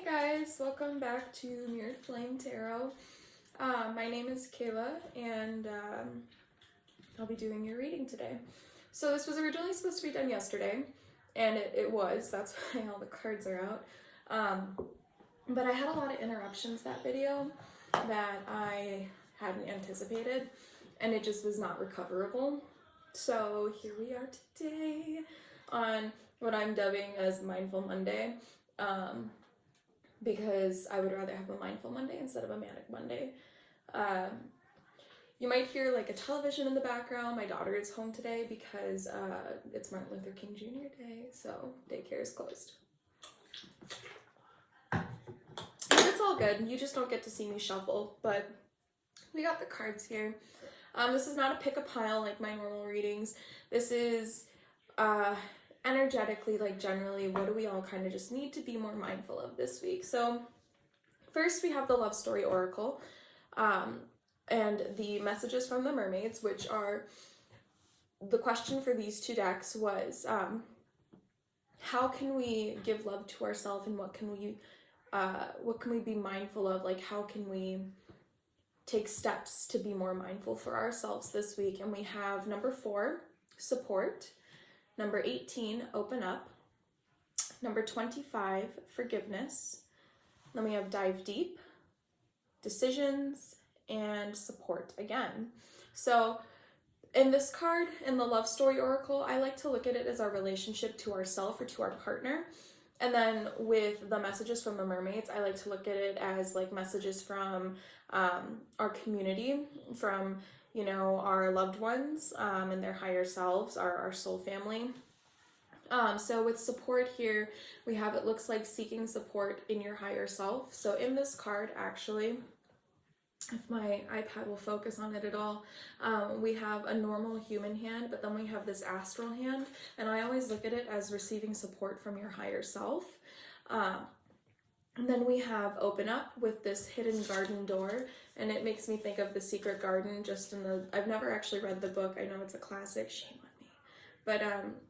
guys, welcome back to MirrorredFlame Tarot. My name is Kayla and I'll be doing your reading today. So this was originally supposed to be done yesterday, and it was, that's why all the cards are out. But I had a lot of interruptions that video that I hadn't anticipated, and it just was not recoverable. So here we are today on what I'm dubbing as Mindful Monday. Because I would rather have a mindful Monday instead of a manic Monday. You might hear like a television in the background. My daughter is home today because it's Martin Luther King Jr. Day, so daycare is closed. And it's all good. You just don't get to see me shuffle, but we got the cards here. This is not a pick a pile like my normal readings. This is energetically, like generally, what do we all kind of just need to be more mindful of this week? So first we have the Love Story Oracle, and the messages from the mermaids, which are, the question for these two decks was, how can we give love to ourselves, and what can we be mindful of? Like, how can we take steps to be more mindful for ourselves this week? And we have number 4, support. Number 18, open up. Number 25, forgiveness. Then we have dive deep, decisions, and support again. So in this card, in the Love Story Oracle, I like to look at it as our relationship to ourselves or to our partner. And then with the messages from the mermaids, I like to look at it as like messages from our community, from our loved ones and their higher selves, our soul family. So with support here, we have, it looks like seeking support in your higher self. So in this card, actually, if my iPad will focus on it at all, we have a normal human hand, but then we have this astral hand, and I always look at it as receiving support from your higher self. And then we have open up with this hidden garden door, and it makes me think of The Secret Garden, just in the, I've never actually read the book, I know it's a classic, shame on me, but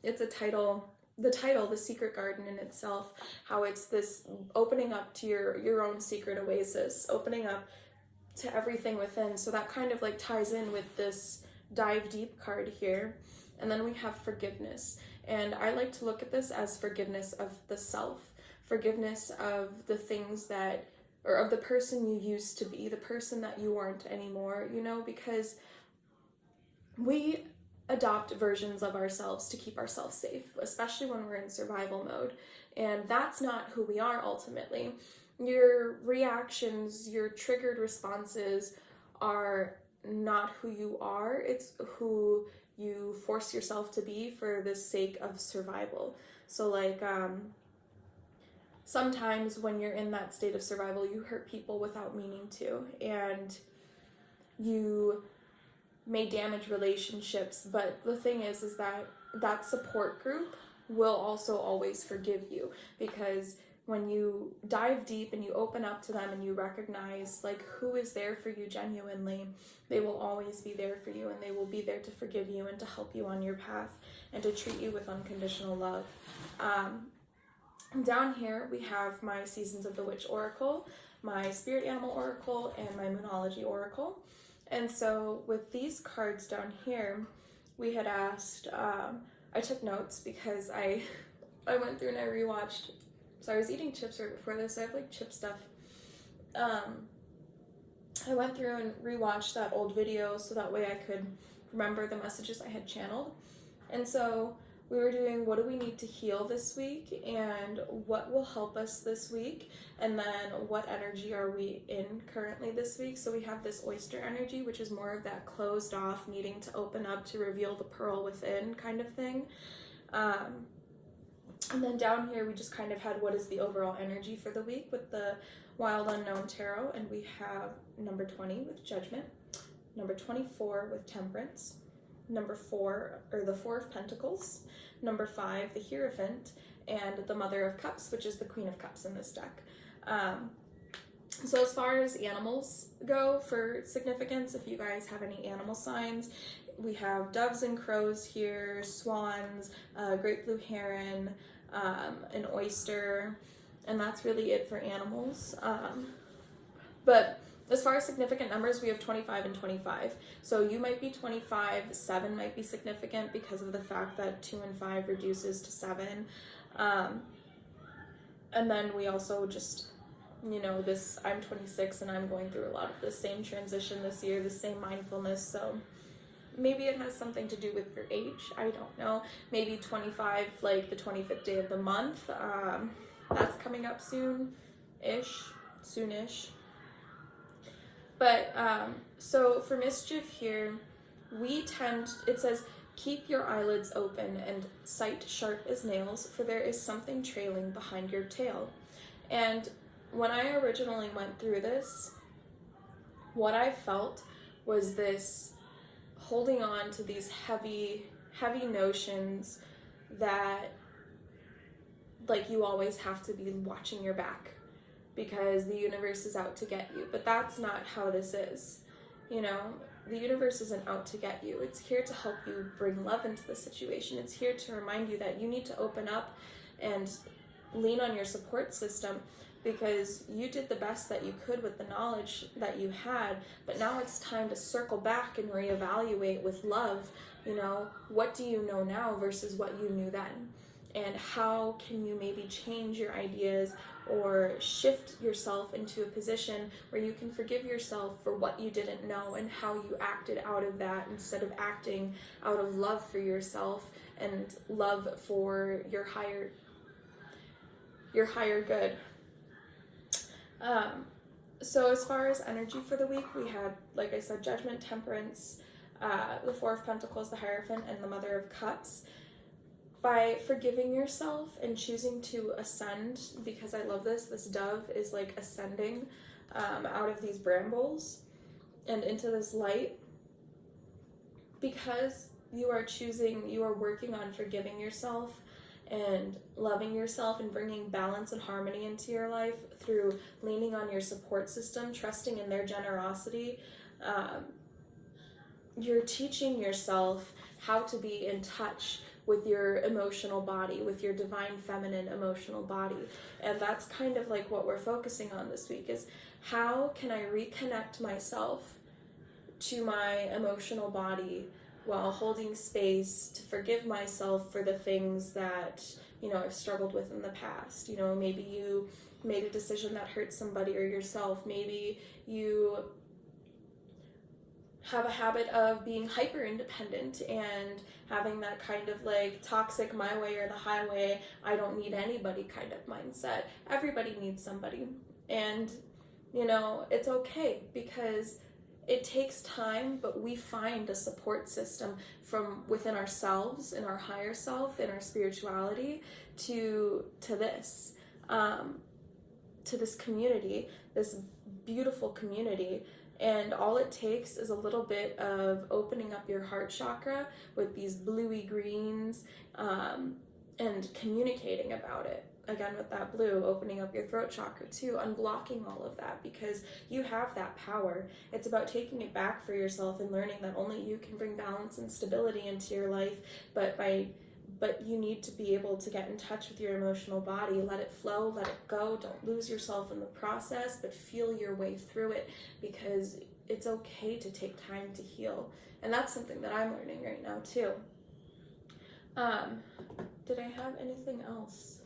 it's the title, The Secret Garden in itself, how it's this opening up to your own secret oasis, opening up to everything within. So that kind of like ties in with this dive deep card here. And then we have forgiveness, and I like to look at this as forgiveness of the self. Forgiveness of the things that, or of the person you used to be, the person that you aren't anymore, because we adopt versions of ourselves to keep ourselves safe, especially when we're in survival mode. And that's not who we are ultimately. Your reactions, your triggered responses are not who you are. It's who you force yourself to be for the sake of survival. So like, sometimes when you're in that state of survival, you hurt people without meaning to, and you may damage relationships. But the thing is that support group will also always forgive you, because when you dive deep and you open up to them and you recognize like who is there for you genuinely, they will always be there for you, and they will be there to forgive you and to help you on your path and to treat you with unconditional love. Down here we have my Seasons of the Witch Oracle, my Spirit Animal Oracle, and my Moonology Oracle. And so with these cards down here, we had asked, I took notes because I went through and I rewatched, so I was eating chips right before this, so I have like chip stuff. I went through and rewatched that old video so that way I could remember the messages I had channeled. And so we were doing, what do we need to heal this week, and what will help us this week, and then what energy are we in currently this week. So we have this oyster energy, which is more of that closed off, needing to open up to reveal the pearl within kind of thing. And then down here we just kind of had what is the overall energy for the week with the Wild Unknown Tarot, and we have number 20 with Judgment, number 24 with Temperance, number 4, or the 4 of Pentacles, number 5, the Hierophant, and the Mother of Cups, which is the Queen of Cups in this deck. So as far as animals go for significance, if you guys have any animal signs, we have doves and crows here, swans, great blue heron, an oyster, and that's really it for animals. But as far as significant numbers, we have 25 and 25. So you might be 25, 7 might be significant because of the fact that 2 and 5 reduces to 7. And then we also just, you know, I'm 26 and I'm going through a lot of the same transition this year, the same mindfulness. So maybe it has something to do with your age. I don't know. Maybe 25, like the 25th day of the month. That's coming up soonish. But so for mischief here, it says, keep your eyelids open and sight sharp as nails, for there is something trailing behind your tail. And when I originally went through this, what I felt was this holding on to these heavy notions that, like, you always have to be watching your back because the universe is out to get you. But that's not how this is. You know, the universe isn't out to get you. It's here to help you bring love into the situation. It's here to remind you that you need to open up and lean on your support system, because you did the best that you could with the knowledge that you had, but now it's time to circle back and reevaluate with love. You know, what do you know now versus what you knew then? And how can you maybe change your ideas or shift yourself into a position where you can forgive yourself for what you didn't know and how you acted out of that, instead of acting out of love for yourself and love for your higher good. So as far as energy for the week, we had, like I said, Judgment, Temperance, the Four of Pentacles, the Hierophant, and the Mother of Cups. By forgiving yourself and choosing to ascend, because I love this dove is like ascending out of these brambles and into this light, because you are working on forgiving yourself and loving yourself and bringing balance and harmony into your life through leaning on your support system, trusting in their generosity. You're teaching yourself how to be in touch with your emotional body, with your divine feminine emotional body. And that's kind of like what we're focusing on this week, is how can I reconnect myself to my emotional body while holding space to forgive myself for the things that, you know, I've struggled with in the past. You know, maybe you made a decision that hurt somebody or yourself. Maybe you have a habit of being hyper independent and having that kind of like toxic my way or the highway, I don't need anybody kind of mindset. Everybody needs somebody. And, you know, it's okay, because it takes time, but we find a support system from within ourselves, in our higher self, in our spirituality, to this community, this beautiful community. And all it takes is a little bit of opening up your heart chakra with these bluey greens, and communicating about it. Again, with that blue, opening up your throat chakra too, unblocking all of that, because you have that power. It's about taking it back for yourself and learning that only you can bring balance and stability into your life, but you need to be able to get in touch with your emotional body, let it flow, let it go, don't lose yourself in the process, but feel your way through it, because it's okay to take time to heal. And that's something that I'm learning right now too. Did I have anything else?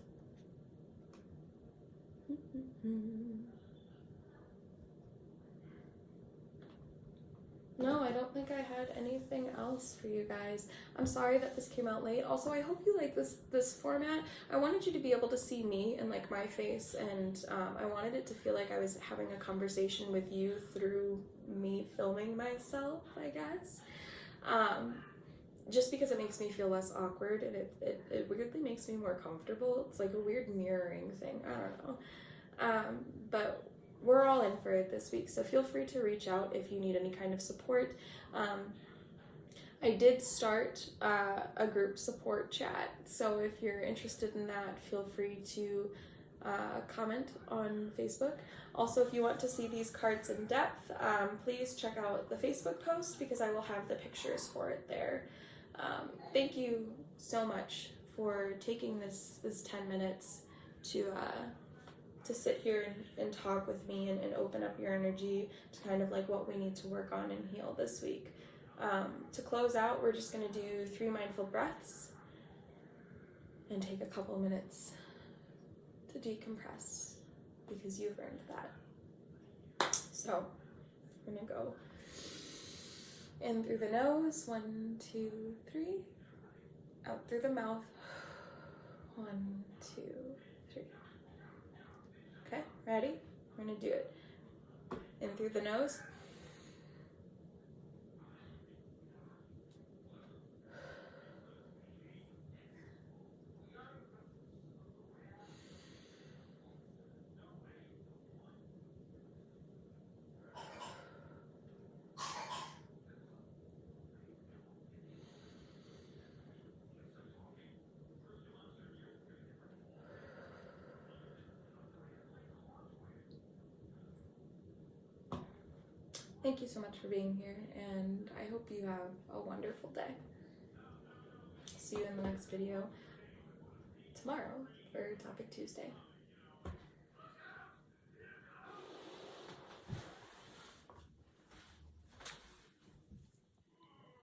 No, I don't think I had anything else for you guys. I'm sorry that this came out late. Also, I hope you like this format. I wanted you to be able to see me and like my face, and I wanted it to feel like I was having a conversation with you through me filming myself, I guess. Just because it makes me feel less awkward, and it weirdly makes me more comfortable. It's like a weird mirroring thing. I don't know. But we're all in for it this week, so feel free to reach out if you need any kind of support. I did start a group support chat, so if you're interested in that, feel free to comment on Facebook. Also, if you want to see these cards in depth, please check out the Facebook post, because I will have the pictures for it there. Thank you so much for taking this 10 minutes to sit here and talk with me and open up your energy to kind of like what we need to work on and heal this week. To close out, we're just going to do 3 mindful breaths and take a couple minutes to decompress because you've earned that. So we're going to go in through the nose, 1, 2, 3, out through the mouth, 1, 2, 3. Okay, ready? We're gonna do it. In through the nose. Thank you so much for being here, and I hope you have a wonderful day. See you in the next video tomorrow for Topic Tuesday.